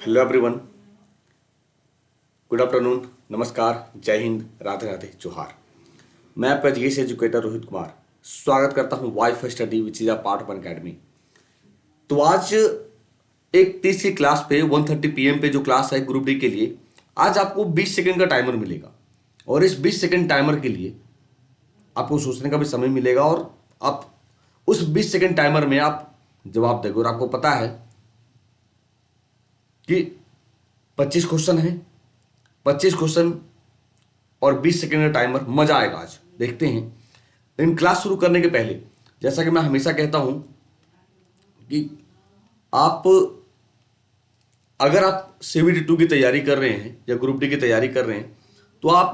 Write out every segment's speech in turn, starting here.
Hello everyone, good afternoon, नमस्कार, जय हिंद, राधे राधे, जोहार। मैं आपका जीएस एजुकेटर रोहित कुमार स्वागत करता हूं Y for study which is a part of academy. तो आज एक 30 की क्लास पे 1:30 PM पे जो क्लास है ग्रुप डी के लिए, आज आपको 20 सेकंड का टाइमर मिलेगा और इस 20 सेकंड टाइमर के लिए आपको सोचने का भी समय मिलेगा और आप उस 20 सेकंड टाइमर में आप जवाब देंगे। और आपको पता है कि 25 क्वेश्चन है, 25 क्वेश्चन और 20 सेकंड का टाइमर। मजा आएगा आज, देखते हैं। इन क्लास शुरू करने के पहले, जैसा कि मैं हमेशा कहता हूं कि आप अगर आप CBT 2 की तैयारी कर रहे हैं या ग्रुप डी की तैयारी कर रहे हैं तो आप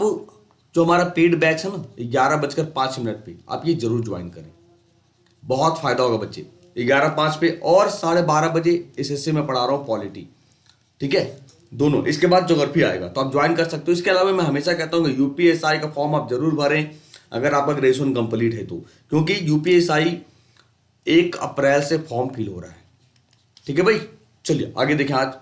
जो हमारा पेड बैच है ना 11:05 पे आप ये जरूर ज्वाइन करें। बहुत फायदा होगा बच्चे। 11:05 पे और 12:30 बजे SSC में पढ़ा रहा हूं पॉलिटी, ठीक है, दोनों। इसके बाद ज्योग्राफी आएगा तो आप ज्वाइन कर सकते हो। इसके अलावा मैं हमेशा कहता हूं कि UPSI का फॉर्म आप जरूर भरें अगर आपका ग्रेजुएशन कंप्लीट है तो, क्योंकि UPSI 1 अप्रैल से फॉर्म फिल हो रहा है। ठीक है भाई, चलिए आगे देखें आज।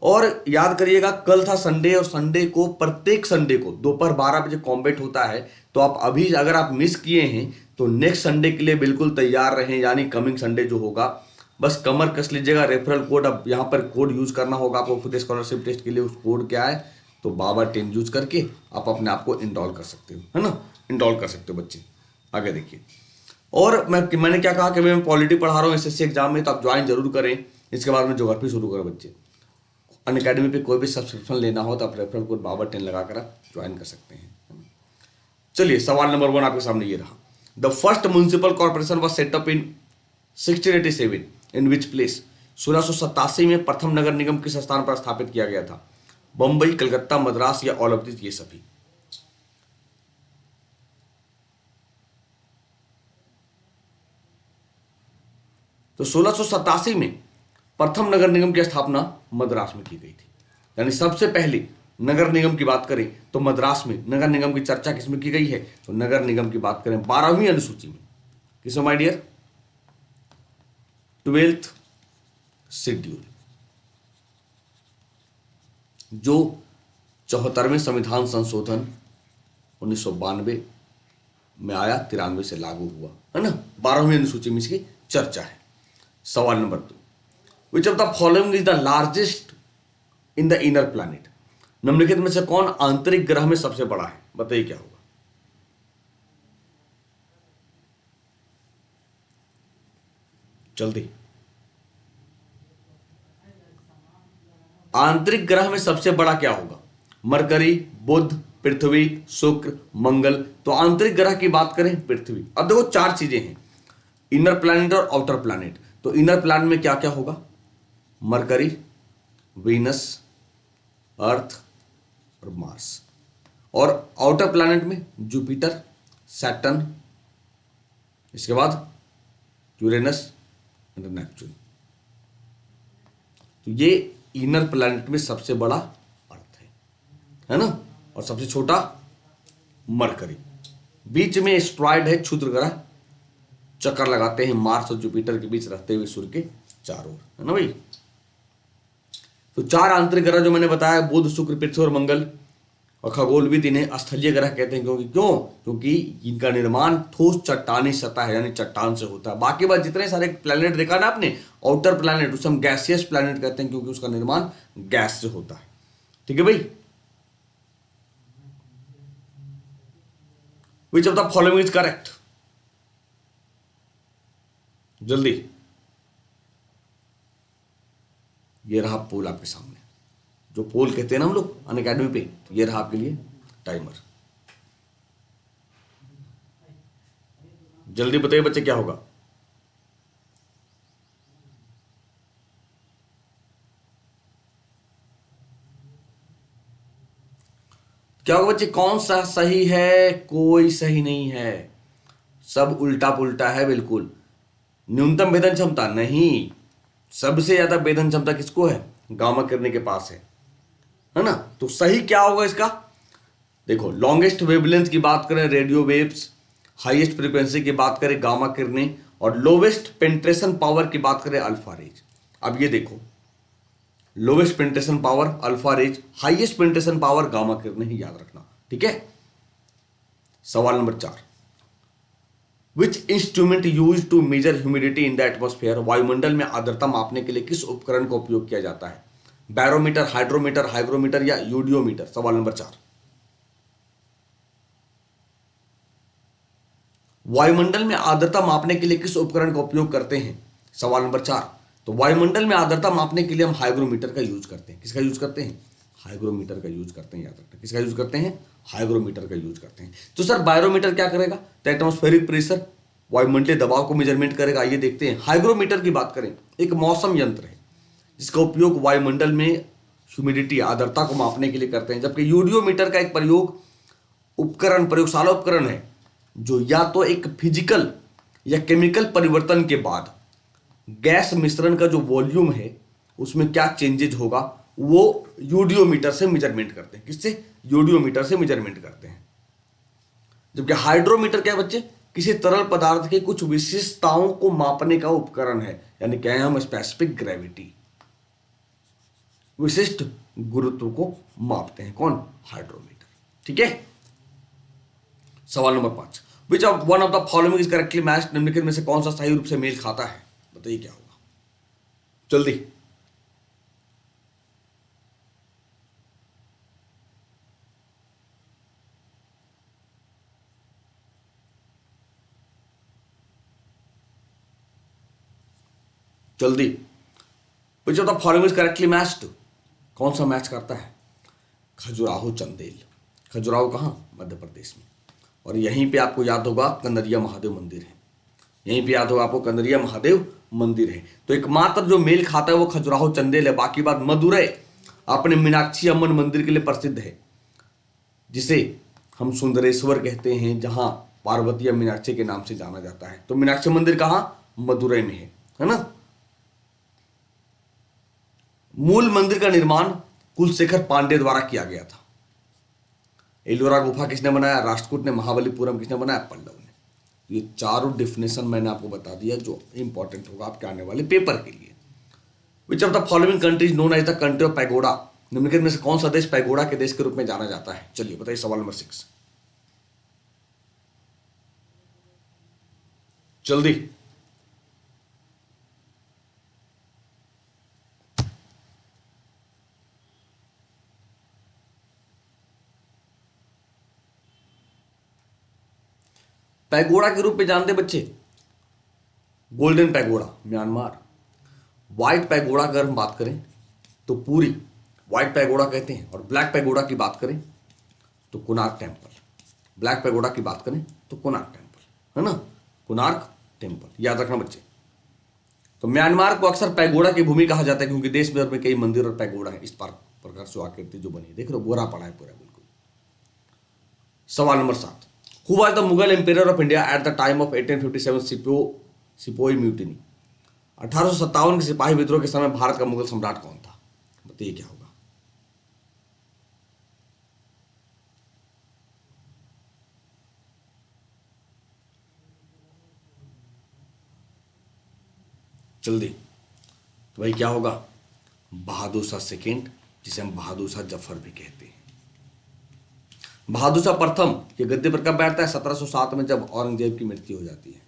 और याद करिएगा, कल था संडे और संडे को, प्रत्येक संडे को दोपहर 12 बजे कॉम्बैट होता है। तो आप अभी अगर आप मिस किए हैं तो नेक्स्ट संडे के लिए बिल्कुल तैयार रहें, यानी कमिंग संडे जो होगा। बस कमर कस लीजिएगा। रेफरल कोड, अब यहाँ पर कोड यूज करना होगा आपको खुद स्कॉलरशिप टेस्ट के लिए। उस कोड क्या है तो बाबा10 यूज करके आप अपने आप को इनरोल कर सकते हो, है ना, इनरोल कर सकते हो बच्चे। आगे देखिए। और मैंने क्या कहा कि मैं पॉलिटी पढ़ा रहा हूँ SSC एग्जाम में, तो आप ज्वाइन जरूर करें। इसके बाद में ज्योग्राफी शुरू करें बच्चे। अनअकैडमी पे कोई भी सब्सक्रिप्शन लेना हो तो आप रेफरल कोड बाबा10 लगाकर आप ज्वाइन कर सकते हैं। चलिए, सवाल नंबर 1 आपके सामने ये रहा। The first municipal corporation was setup in 1687 in which place? 1687 में प्रथम नगर निगम किस स्थान पर स्थापित किया गया था? बंबई, कलकत्ता, मद्रास या ऑल ऑफ दिस, ये सभी। तो 1687 में प्रथम नगर निगम की स्थापना मद्रास में की गई थी। यानी सबसे पहले नगर निगम की बात करें तो मद्रास में नगर निगम की चर्चा किसमें की गई है? तो नगर निगम की बात करें 12वीं अनुसूची में। किसमें माय डियर? 12th शेड्यूल, जो 74वें संविधान संशोधन 1992 में आया, 93 से लागू हुआ, है ना। 12वीं अनुसूची में इसकी चर्चा है। सवाल number 2, which of the following is the largest in the inner planet? निम्नलिखित में से कौन आंतरिक ग्रह में सबसे बड़ा है? बताइए क्या होगा। जल्दी। आंतरिक ग्रह में सबसे बड़ा क्या होगा? मरकरी, बुध, पृथ्वी, शुक्र, मंगल। तो आंतरिक ग्रह की बात करें पृथ्वी। अब देखो 4 चीजें हैं, इनर प्लैनेट और आउटर प्लैनेट। तो इनर प्लैनेट में क्या क्या होगा? मरकरी, वीनस, अर्थ और मार्स। और आउटर प्लैनेट में जुपिटर, सैटर्न, इसके बाद यूरेनस एंड नेपच्यून। तो ये इनर प्लैनेट में सबसे बड़ा अर्थ है ना। और सबसे छोटा मरकरी। बीच में एस्ट्रॉयड है क्षुद्र ग्रह, चक्कर लगाते हैं मार्स और जुपिटर के बीच रहते हुए सूर्य के चारों ओर, है ना भाई। तो 4 आंतरिक ग्रह जो मैंने बताया, बुध, शुक्र, पृथ्वी और मंगल। और खगोलविद इन्हें स्थलीय ग्रह कहते हैं, क्योंकि इनका निर्माण ठोस चट्टानी सतह है, यानी चट्टान से होता है। बाकी बात जितने सारे प्लैनेट देखा ना आपने, आउटर प्लैनेट, उसे हम गैसियस प्लैनेट कहते हैं, क्योंकि उसका निर्माण गैस से होता है। ठीक है भाई। विच of the following is correct? जल्दी। ये रहा पोल आपके सामने, जो पोल कहते हैं ना हम लोग अनअकैडमी पे। तो ये रहा आपके लिए टाइमर। जल्दी बताइए बच्चे क्या होगा। क्या होगा बच्चे? कौन सा सही है? कोई सही नहीं है, सब उल्टा पुल्टा है बिल्कुल। न्यूनतम वेदन क्षमता नहीं, सबसे ज्यादा वेदन क्षमता किसको है? गामा किरणें के पास है ना। तो सही क्या होगा इसका? देखो, लॉन्गेस्ट वेवलेंथ की बात करें रेडियो वेव्स, हाईएस्ट फ्रीक्वेंसी की बात करें गामा किरणें, और लोवेस्ट पेंट्रेशन पावर की बात करें अल्फा रेज। अब ये देखो, lowest penetration power alpha rays, highest penetration power gamma किरणें ही, याद रखना, ठीक है। सवाल number 4, which instrument use to measure humidity in the atmosphere, वायुमंडल में आर्द्रता मापने के लिए किस उपकरण का उपयोग किया जाता है? बैरोमीटर, हाइड्रोमीटर, हाइग्रोमीटर या यूडियोमीटर? सवाल नंबर 4, वायुमंडल में आर्द्रता मापने के लिए किस उपकरण का उपयोग करते हैं? सवाल नंबर 4, तो वायुमंडल में आर्द्रता मापने के लिए हम हाइग्रोमीटर का यूज करते हैं। किसका यूज करते हैं? हाइग्रोमीटर का यूज करते हैं, याद रखना। किसका यूज करते हैं? हाइग्रोमीटर का यूज करते हैं। तो सर बैरोमीटर क्या करेगा? तो एटमॉस्फेरिक प्रेशर, वायुमंडलीय दबाव को मेजरमेंट करेगा। ये देखते हैं। हाइग्रोमीटर की बात करें, एक मौसम यंत्र है जिसका उपयोग वायुमंडल में ह्यूमिडिटी, आर्द्रता को मापने के लिए करते हैं। जबकि यूडियोमीटर का एक प्रयोगशाला उपकरण है जो या तो एक फिजिकल या केमिकल परिवर्तन के बाद गैस मिश्रण का जो वॉल्यूम है उसमें क्या चेंजेज होगा वो यूडियोमीटर से मेजरमेंट करते हैं। किससे? यूडियोमीटर से मेजरमेंट करते हैं। जबकि हाइड्रोमीटर क्या है बच्चे? किसी तरल पदार्थ की कुछ विशिष्टताओं को मापने का उपकरण है, यानी क्या है, हम स्पेसिफिक ग्रेविटी, विशिष्ट गुरुत्व को मापते हैं। कौन? हाइड्रोमीटर, ठीक है। सवाल number 5, which of one of the following is correctly matched, निम्नलिखित में से कौन सा सही रूप से मेल खाता है? बताइए क्या होगा, जल्दी। जल्दी। विच of the following is correctly matched, कौन सा मैच करता है? खजुराहो चंदेल। खजुराहो कहाँ? मध्य प्रदेश में। और यहीं पे आपको याद होगा कंदरिया महादेव मंदिर है। यहीं पे याद होगा आपको कंदरिया महादेव मंदिर है। तो एकमात्र जो मेल खाता है वो खजुराहो चंदेल है। बाकी बात, मदुरै अपने मीनाक्षी अम्मन मंदिर के लिए प्रसिद्ध है, जिसे हम सुंदरेश्वर कहते हैं, जहां पार्वती या मीनाक्षी के नाम से जाना जाता है। तो मीनाक्षी मंदिर कहां? मदुरै में है ना। मूल मंदिर का निर्माण कुलशेखर पांडे द्वारा किया गया था। एलोरा गुफा किसने बनाया? राष्ट्रकूट ने। महाबलीपुरम किसने बनाया? पल्लव ने। ये चारों डेफिनेशन मैंने आपको बता दिया जो इंपॉर्टेंट होगा आपके आने वाले पेपर के लिए। Which of the following countries known as the country of pagoda, निम्नलिखित में से कौन सा देश पैगोडा के देश के रूप में जाना जाता है? चलिए बताइए। सवाल नंबर 6, जल्दी। पैगोडा के रूप में जानते बच्चे? Golden pagoda Myanmar. White pagoda अगर हम बात करें तो पूरी व्हाइट पैगोडा कहते हैं। और ब्लैक पैगोडा की बात करें तो कोणार्क टेम्पल। ब्लैक पैगोडा की बात करें तो कोणार्क टेम्पल, है ना, कोणार्क टेम्पल, याद रखना बच्चे। तो म्यांमार को अक्सर पैगोडा की भूमि कहा जाता है क्योंकि देश भर में कई मंदिर और पैगोडा है। इस प्रकार से आकृति जो बनी, देख रहे हो, गोरा पड़ा है पूरा बिल्कुल। सवाल number 7, who was the Mughal emperor of India at the time of 1857 sepoy mutiny? 1857 के सिपाही विद्रोह के समय भारत का मुगल सम्राट कौन था? बताइए क्या होगा। जल्दी। तो भाई क्या होगा? बहादुर शाह सेकेंड, जिसे हम बहादुर शाह जफर भी कहते हैं। बहादुर शाह प्रथम ये गद्दी पर कब बैठता है? 1707 में, जब औरंगजेब की मृत्यु हो जाती है।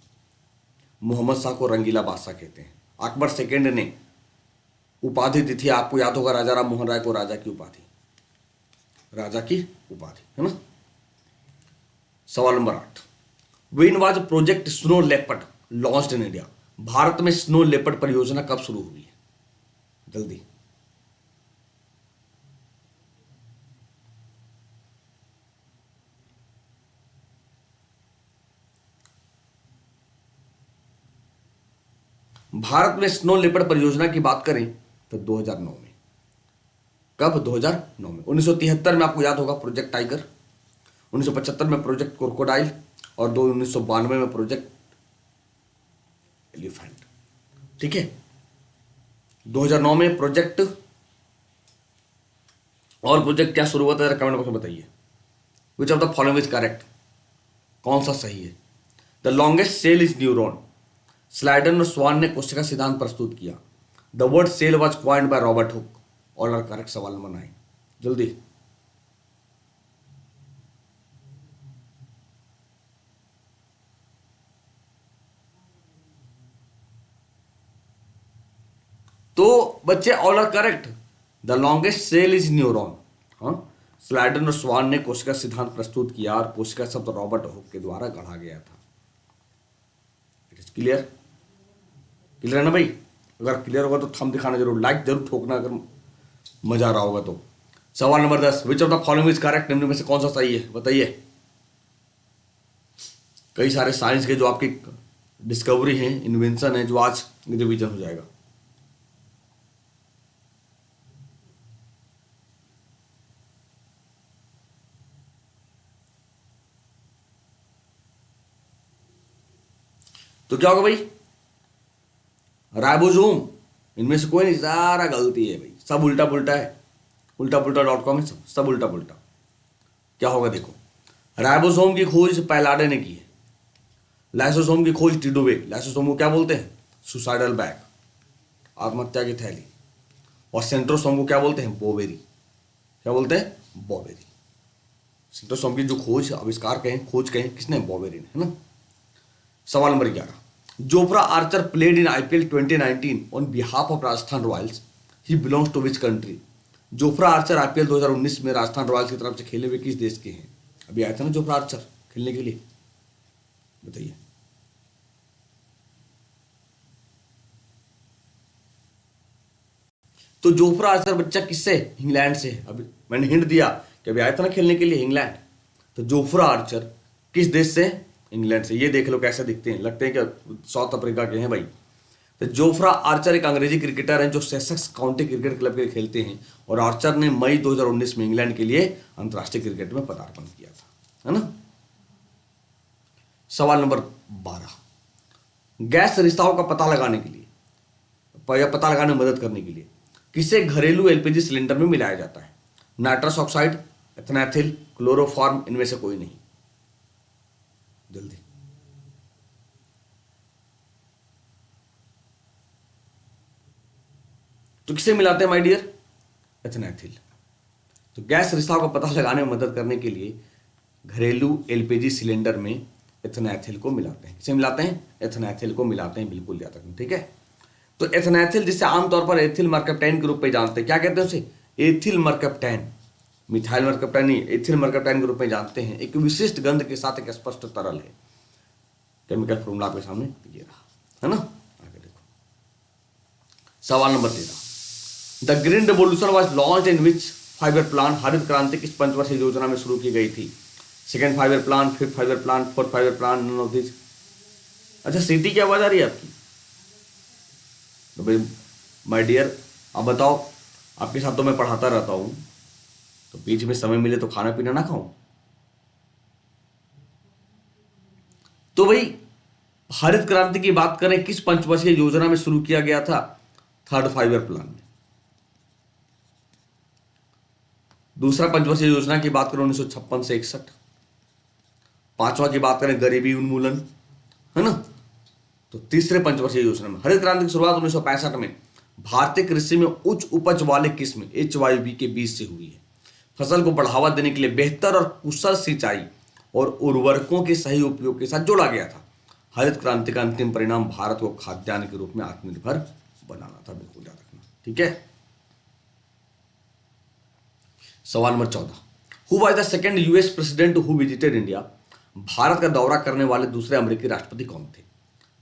मोहम्मद शाह को रंगीला बादशाह कहते हैं। अकबर सेकेंड ने उपाधि दी थी, आपको याद होगा, राजा राम मोहन राय को राजा की उपाधि, राजा की उपाधि, है ना। सवाल number 8, when was project snow leopard launched in India? Bharat में स्नो लेपर्ड परियोजना कब शुरू हुई है? जल्दी। भारत में स्नो लेपर्ड परियोजना की बात करें तो 2009 में। कब? 2009 में। 1973 में आपको याद होगा प्रोजेक्ट टाइगर, 1975 में प्रोजेक्ट क्रोकोडाइल और 1992 में प्रोजेक्ट एलिफेंट, ठीक है। 2009 में प्रोजेक्ट, और प्रोजेक्ट क्या शुरू हुआ था कमेंट बॉक्स में बताइए। Which of the following is correct, कौन सा सही है? The longest cell is neuron, Schleiden और स्वान ने कोशिका सिद्धांत प्रस्तुत किया। The word cell was coined by Robert Hooke. All are correct. सवाल नंबर 9 जल्दी। तो बच्चे all are correct. The longest cell is neuron. हाँ, स्लाइडन और स्वान ने कोशिका सिद्धांत प्रस्तुत किया और कोशिका शब्द रॉबर्ट हुक के द्वारा गढ़ा गया था। It is clear. क्लियर है ना भाई? अगर क्लियर होगा तो थंब दिखाना जरूर, लाइक जरूर ठोकना अगर मजा आ रहा होगा तो। सवाल number 10, which of the following is correct? निम्न में से कौन सा सही है बताइए। कई सारे साइंस के जो आपकी डिस्कवरी है, इन्वेंशन है, जो आज रिवीजन हो जाएगा। तो क्या होगा भाई? राइबोसोम। इनमें से कोई नहीं, सारा गलती है भाई, सब उल्टा पुल्टा है। उल्टा पुल्टा .com है, सब उल्टा पुल्टा। क्या होगा देखो, राइबोसोम की खोज पैलाडे ने की है। लाइसोसोम की खोज टिडोवे। लाइसोसोम को क्या बोलते हैं? सुसाइडल बैग, आत्महत्या की थैली। और सेंट्रोसोम को क्या बोलते हैं? बोवेरी। क्या बोलते हैं? बोवेरी। सेंट्रोसोम की जो खोज, आविष्कार कहें, खोज कहें, किसने? बोवेरी ने, है ना। सवाल number 11, Jofra Archer played in IPL 2019 on behalf of Rajasthan Royals. He belongs to which country? Jofra Archer IPL 2019 में राजस्थान रॉयल्स की तरफ से खेले हुए किस देश के हैं? अभी आया था ना जोफ्रा आर्चर खेलने के लिए, बताइए। तो जोफ्रा आर्चर बच्चा किससे? इंग्लैंड से। अभी मैंने हिंट दिया कि अभी आया था ना खेलने के लिए, इंग्लैंड। तो जोफ्रा आर्चर किस देश से? इंग्लैंड से। ये देख लो कैसे दिखते हैं, लगते हैं कि साउथ अफ्रीका के हैं भाई। तो जोफ्रा आर्चर एक अंग्रेजी क्रिकेटर हैं जो सेसेक्स काउंटी क्रिकेट क्लब के लिए खेलते हैं, और आर्चर ने मई 2019 में इंग्लैंड के लिए अंतर्राष्ट्रीय क्रिकेट में पदार्पण किया था, है ना। सवाल नंबर 12, गैस रिसाव का पता लगाने के लिए या पता लगाने में मदद करने के लिए किसे घरेलू LPG सिलेंडर में मिलाया जाता है? नाइट्रस ऑक्साइड, एथेनाथिल, क्लोरोफॉर्म, इनमें से कोई नहीं। जल्दी। तो किसे मिलाते हैं माय डियर? एथेनाथिल। तो गैस रिसाव का पता लगाने में मदद करने के लिए घरेलू LPG सिलेंडर में एथेनाथिल को मिलाते हैं। किसे मिलाते हैं? एथेनाथिल को मिलाते हैं, बिल्कुल याद रखना, ठीक है। तो एथेनाथिल, जिसे आमतौर पर एथिल मरकप्टैन के रूप में जानते हैं, क्या कहते हैं उसे? एथिल मरकप्टैन। मिथाइल मरकप्टैन नहीं, एथिल मरकप्टैन के रूप में जानते हैं। एक विशिष्ट गंध के साथ एक स्पष्ट तरल है। केमिकल फॉर्मूला आपके सामने ये रहा, है ना। आगे देखो, सवाल number 13, the green revolution was launched in which fibre plan? हरित क्रांति किस पंचवर्षीय योजना में शुरू की गई थी? Second five year plan, fifth five year plan, fourth five year plan, none of this. अच्छा, सीटी की आवाज आ रही है आपकी? तो भाई माय डियर, आप बताओ, आपके साथ तो मैं पढ़ाता रहता हूं, तो बीच में समय मिले तो खाना पीना ना खाऊं? तो भाई हरित क्रांति की बात करें, किस पंचवर्षीय योजना में शुरू किया गया था? थर्ड फाइबर प्लान में। दूसरा पंचवर्षीय योजना की बात करें 1956 से 61। पांचवा की बात करें गरीबी उन्मूलन, है ना। तो तीसरे पंचवर्षीय योजना में हरित क्रांति की शुरुआत 1965 में भारतीय कृषि में उच्च उपज वाले किस्म HYB के बीज से हुई है। फसल को बढ़ावा देने के लिए बेहतर और कुशल सिंचाई और उर्वरकों के सही उपयोग के साथ जोड़ा गया था। हरित क्रांति का अंतिम परिणाम भारत को खाद्यान्न के रूप में आत्मनिर्भर बनाना था, बिल्कुल याद रखना, ठीक है। सवाल number 14, who was the second US president who visited India? भारत का दौरा करने वाले दूसरे अमेरिकी राष्ट्रपति कौन थे?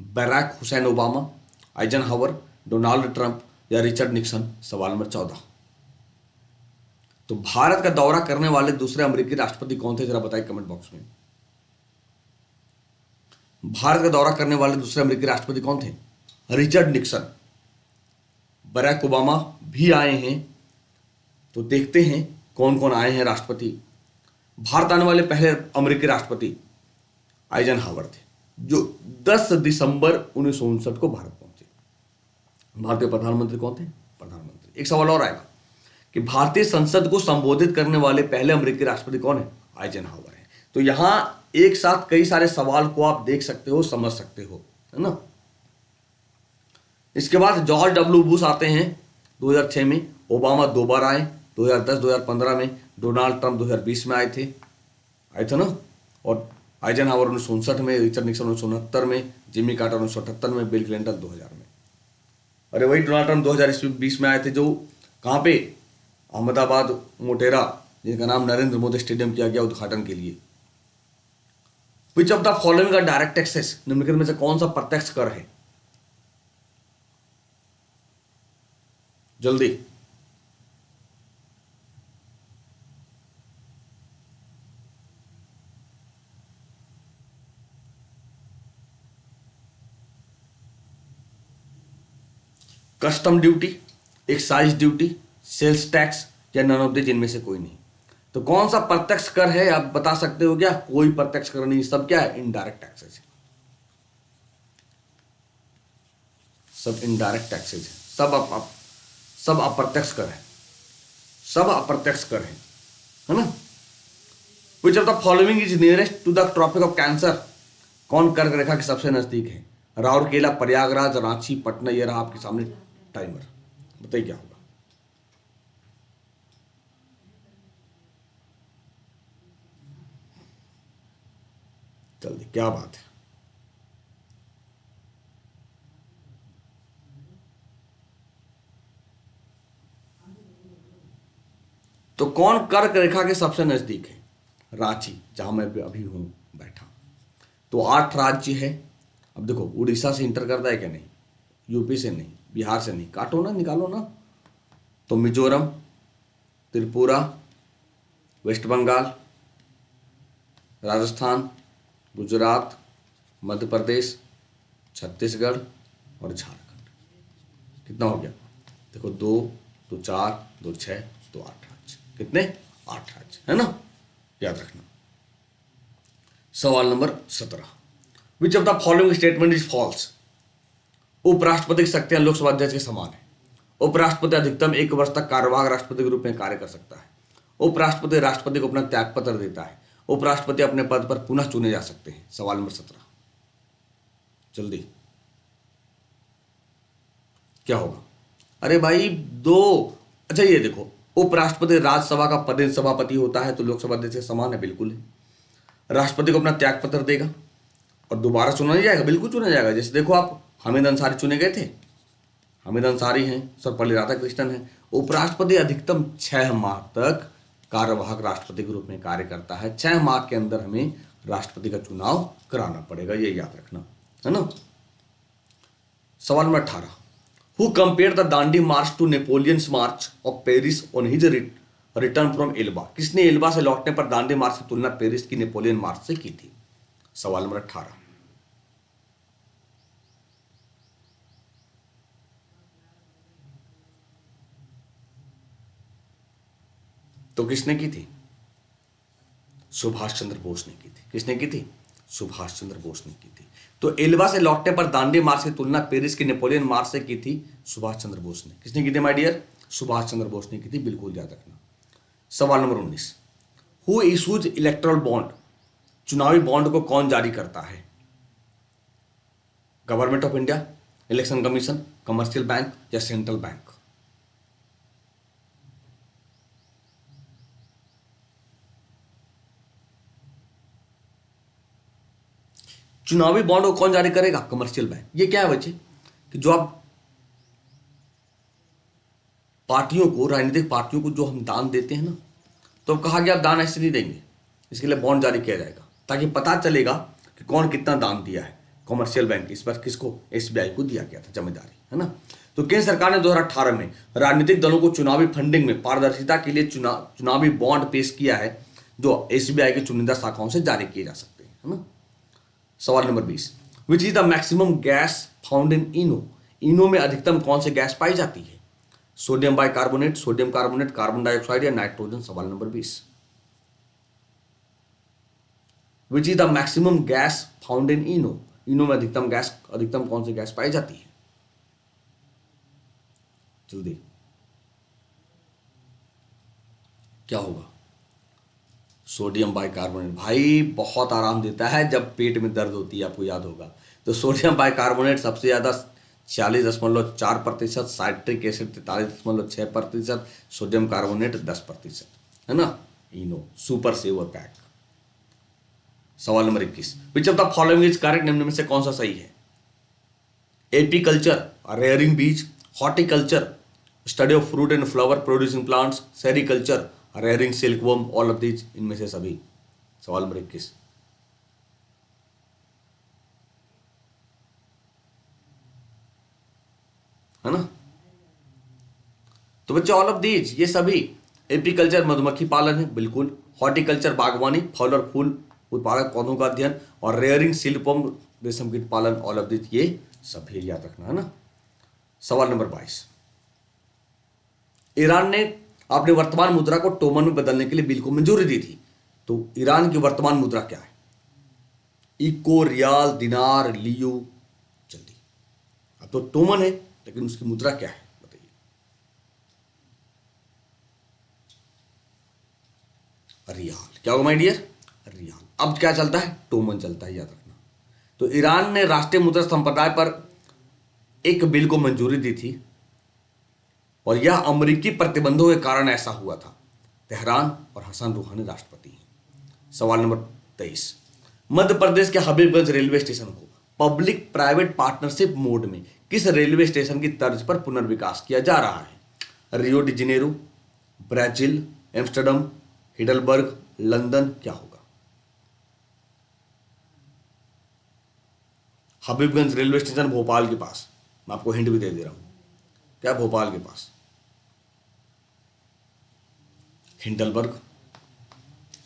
Barack Hussein Obama, Eisenhower, Donald Trump या रिचर्ड निक्सन? सवाल नंबर 14, तो भारत का दौरा करने वाले दूसरे अमेरिकी राष्ट्रपति कौन थे? जरा बताइए कमेंट बॉक्स में। भारत का दौरा करने वाले दूसरे अमेरिकी राष्ट्रपति कौन थे? Richard Nixon. बराक ओबामा भी आए हैं, तो देखते हैं कौन कौन आए हैं राष्ट्रपति। भारत आने वाले पहले अमेरिकी राष्ट्रपति आइजनहावर थे, जो 10 दिसंबर 1959 को भारत पहुंचे। भारतीय प्रधानमंत्री कौन थे? प्रधानमंत्री। एक सवाल और आएगा कि भारतीय संसद को संबोधित करने वाले पहले अमेरिकी राष्ट्रपति कौन है? आइजनहावर है। तो यहां एक साथ कई सारे सवाल को आप देख सकते हो, समझ सकते हो, है ना। इसके बाद जॉर्ज डब्ल्यू बुश आते हैं 2006 में, ओबामा 2 बार आए, 2010 2015 में, डोनाल्ड ट्रंप 2020 में आए थे ना, और आइजनहावर 1959 में, रिचर्ड निक्सन 1969 में, जिमी कार्टर 1978 में, बिल क्लिंटन 2000 में। अरे वही डोनाल्ड ट्रंप 2020 में आए थे, जो कहाँ पे, अहमदाबाद मोटेरा, जिनका नाम नरेंद्र मोदी स्टेडियम किया गया उद्घाटन के लिए। Which of the following are direct taxes, निम्नलिखित में से कौन सा प्रत्यक्ष कर है? जल्दी। Custom duty, excise duty, sales tax, या नन ऑफ द, जिनमें से कोई नहीं। तो कौन सा प्रत्यक्ष कर है आप बता सकते हो क्या? कोई प्रत्यक्ष कर नहीं, सब क्या है? इनडायरेक्ट टैक्सेस है, सब इनडायरेक्ट टैक्सेस है, सब अप्रत्यक्ष कर है, सब अप्रत्यक्ष कर है ना। Which of the following is nearest to the Tropic of Cancer, कौन कर्क रेखा के सबसे नजदीक है? राउरकेला, प्रयागराज, रांची, पटना। ये रहा आपके सामने टाइमर, बताइए क्या होगा? जल्दी, क्या बात है। तो कौन कर्क रेखा के सबसे नजदीक है? रांची, जहां मैं अभी हूं बैठा। तो 8 राज्य है। अब देखो, उड़ीसा से इंटर करता है क्या? नहीं। यूपी से नहीं, बिहार से नहीं, काटो ना, निकालो ना। तो मिजोरम, त्रिपुरा, वेस्ट बंगाल, राजस्थान, गुजरात, मध्य प्रदेश, छत्तीसगढ़ और झारखंड। कितना हो गया? देखो, 2 2 4 2 6 2 8 राज्य। कितने? 8 राज्य, है ना, याद रखना। सवाल number 17, which of the following statement is false? उपराष्ट्रपति की शक्तियां लोकसभा अध्यक्ष के समान है। उपराष्ट्रपति अधिकतम 1 वर्ष तक कार्यवाहक राष्ट्रपति के रूप में कार्य कर सकता है। उपराष्ट्रपति राष्ट्रपति को अपना त्यागपत्र देता है। उपराष्ट्रपति अपने पद पर पुनः चुने जा सकते हैं। सवाल नंबर 17, जल्दी, क्या होगा? अरे भाई, 2। अच्छा, ये देखो, उपराष्ट्रपति राज्यसभा का पदेन सभापति होता है, तो लोकसभा अध्यक्ष के समान है, बिल्कुल है। राष्ट्रपति को अपना त्यागपत्र देगा और दोबारा चुना नहीं जाएगा, बिल्कुल चुना जाएगा। जैसे देखो, आप हामिद अंसारी चुने गए थे, हामिद अंसारी हैं, सर्वपल्ली राधाकृष्णन हैं। उपराष्ट्रपति अधिकतम 6 माह तक कार्यवाहक राष्ट्रपति के रूप में कार्य करता है। 6 माह के अंदर हमें राष्ट्रपति का चुनाव कराना पड़ेगा, ये याद रखना, है ना। सवाल number 18, who compare the Dandi march to Napoleon's march of Paris on his return from Elba? किसने एल्बा से लौटने पर दांडी मार्च की तुलना पेरिस की नेपोलियन मार्च से की थी? सवाल नंबर 18, तो किसने की थी? सुभाष चंद्र बोस ने की थी। किसने की थी? सुभाष चंद्र बोस ने की थी। तो एल्बा से लौटने पर दांडी मार्च की तुलना पेरिस की नेपोलियन मार्च से की थी सुभाष चंद्र बोस ने। किसने की थी माय डियर? सुभाष चंद्र बोस ने की थी, बिल्कुल याद रखना। सवाल number 19, who issues erectile bond? चुनावी बॉन्ड को कौन जारी करता है? Government of India, election commission, commercial bank या सेंट्रल बैंक? चुनावी बॉन्ड को कौन जारी करेगा? Commercial bank. ये क्या है बच्चे, कि जो आप पार्टियों को, राजनीतिक पार्टियों को जो हम दान देते हैं ना, तो अब कहा गया आप दान ऐसे नहीं देंगे, इसके लिए बॉन्ड जारी किया जाएगा, ताकि पता चलेगा कि कौन कितना दान दिया है। कमर्शियल बैंक इस पर किसको? एसबीआई को दिया गया था जिम्मेदारी, है ना। तो केंद्र सरकार ने 2018 में राजनीतिक दलों को चुनावी फंडिंग में पारदर्शिता के लिए चुनावी बॉन्ड पेश किया है, जो एसबीआई की चुनिंदा शाखाओं से जारी किए जा सकते हैं, है ना। सवाल number 20, which is the maximum gas found in Eno? Eno में अधिकतम कौन सी गैस पाई जाती है? Sodium bicarbonate, sodium carbonate, carbon dioxide या नाइट्रोजन? सवाल number 20, which is the maximum gas found in Eno? Eno में अधिकतम कौन सी गैस पाई जाती है? जल्दी, क्या होगा? Sodium bicarbonate. भाई बहुत आराम देता है जब पेट में दर्द होती है, आपको याद होगा। तो सोडियम बाइकार्बोनेट सबसे ज्यादा 46.4%, साइट्रिक एसिड 43.6%, सोडियम कार्बोनेट 10%, है ना। इनो सुपर सेवर पैक। सवाल number 21, which of the following is correct, निम्न में से कौन सा सही है? एपीकल्चर रेयरिंग बीज, horticulture study of fruit and flower producing plants, sericulture rearing silkworm, all of these, इनमें से सभी। सवाल नंबर 21, है ना। तो बच्चे ऑल ऑफ दीज, ये सभी। एपीकल्चर मधुमक्खी पालन है, बिल्कुल। हॉर्टिकल्चर बागवानी, फल और फूल उत्पादक पौधों का अध्ययन, और रेयरिंग सिल्कवर्म रेशम कीट पालन, ऑल ऑफ दीज, ये सभी याद रखना, है ना। सवाल नंबर 22, ईरान ने अपनी वर्तमान मुद्रा को टोमन में बदलने के लिए बिल को मंजूरी दी थी। तो ईरान की वर्तमान मुद्रा क्या है? इको, रियाल, दिनार, लियो, जल्दी। अब तो टोमन है, लेकिन उसकी मुद्रा क्या है बताइए। रियाल। क्या होगा माय डियर? रियाल। अब क्या चलता है? टोमन चलता है, याद रखना। तो ईरान ने राष्ट्रीय मुद्रा संप्रदाय पर एक बिल को मंजूरी दी थी, और यह अमेरिकी प्रतिबंधों के कारण ऐसा हुआ था। तेहरान और हसन रूहानी राष्ट्रपति हैं। सवाल नंबर 23, मध्य प्रदेश के हबीबगंज रेलवे स्टेशन को पब्लिक प्राइवेट पार्टनरशिप मोड में किस रेलवे स्टेशन की तर्ज पर पुनर्विकास किया जा रहा है? Rio de Janeiro, Brazil, Amsterdam, Heidelberg, London, क्या होगा? हबीबगंज रेलवे स्टेशन भोपाल के पास, मैं आपको हिंट भी दे दे रहा हूं। क्या? भोपाल के पास। हिडलबर्ग,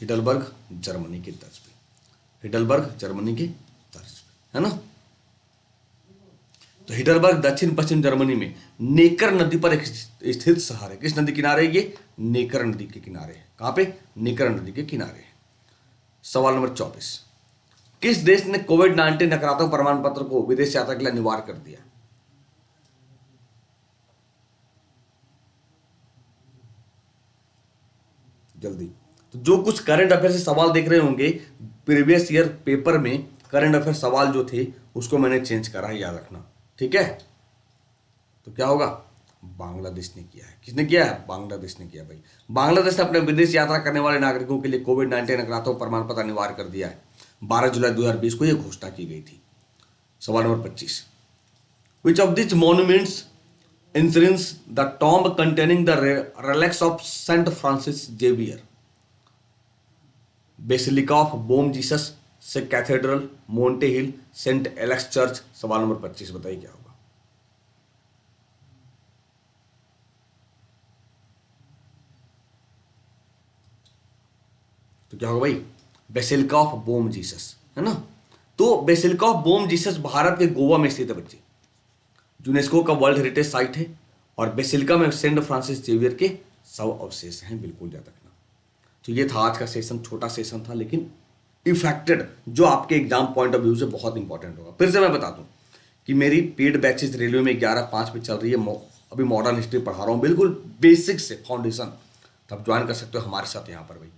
हिडलबर्ग जर्मनी की तर्ज पे, हिडलबर्ग जर्मनी की तर्ज पे, है ना। तो हिडलबर्ग दक्षिण पश्चिम जर्मनी में नेकर नदी पर एक स्थित शहर है। किस नदी किनारे? ये नेकर नदी के किनारे है। कहां पे? नेकर नदी के किनारे है। सवाल नंबर 24, किस देश ने कोविड-19 नकारात्मक प्रमाण पत्र को विदेश यात्रा के लिए अनिवार्य कर दिया? जल्दी। तो जो कुछ करंट अफेयर से सवाल देख रहे होंगे, प्रीवियस ईयर पेपर में करंट अफेयर सवाल जो थे उसको मैंने चेंज करा है, याद रखना, ठीक है। तो क्या होगा? बांग्लादेश ने किया है। किसने किया है? बांग्लादेश ने किया भाई। बांग्लादेश ने अपने विदेश यात्रा करने वाले नागरिकों के लिए कोविड-19 नकारात्मक प्रमाण पत्र अनिवार्य कर दिया है। 12 जुलाई 2020 को यह घोषणा की गई थी। सवाल number 25, which of this monuments enshrines the tomb containing the relics of saint Francis Xavier? Basilica of Bom Jesus, Se cathedral, Monte Hill, saint Alex church. सवाल नंबर 25 बताइए क्या होगा? तो क्या होगा भाई? बेसिलिका ऑफ बोम जीसस, है ना। तो Basilica of Bom Jesus Bharat के गोवा में स्थित है बच्चे, यूनेस्को का वर्ल्ड हेरिटेज साइट है, और बेसिलिका में सेंट फ्रांसिस जेवियर के शव अवशेष हैं, बिल्कुल याद रखना। तो ये था आज का सेशन, छोटा सेशन था लेकिन इफेक्टेड, जो आपके एग्जाम पॉइंट ऑफ व्यू से बहुत इंपॉर्टेंट होगा। फिर से मैं बता दूं कि मेरी पेड बैचेस रेलवे में 11/5 पे चल रही है। अभी मॉडर्न हिस्ट्री पढ़ा रहा हूँ, बिल्कुल बेसिक से फाउंडेशन। तो आप ज्वाइन कर सकते हो हमारे साथ यहाँ पर भाई,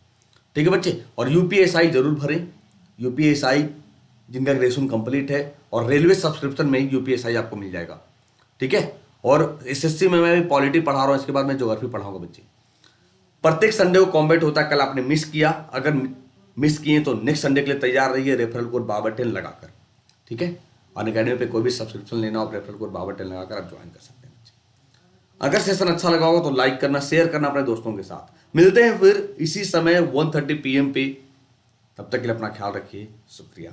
ठीक है बच्चे। और यूपीएसआई जरूर भरें, यूपीएसआई जिनका ग्रेजुएशन कंप्लीट है, और रेलवे सब्सक्रिप्शन में ही यूपीएसआई आपको मिल जाएगा, ठीक है। और एसएससी में मैं भी पॉलिटी पढ़ा रहा हूँ, इसके बाद मैं ज्योग्राफी पढ़ाऊंगा बच्चे। प्रत्येक संडे को कॉम्बैट होता है। कल आपने मिस किया, अगर मिस किए तो नेक्स्ट संडे के लिए तैयार रहिए रेफरल कोड बाबा10 लगाकर, ठीक है। अनअकैडमी पे कोई भी सब्सक्रिप्शन लेना हो, रेफरल कोड बाबा10 लगाकर आप ज्वाइन कर सकते हैं। अगर सेशन अच्छा लगा होगा तो लाइक करना, शेयर करना अपने दोस्तों के साथ। मिलते हैं फिर इसी समय 1:30 PM पे। तब तक के लिए अपना ख्याल रखिए। शुक्रिया।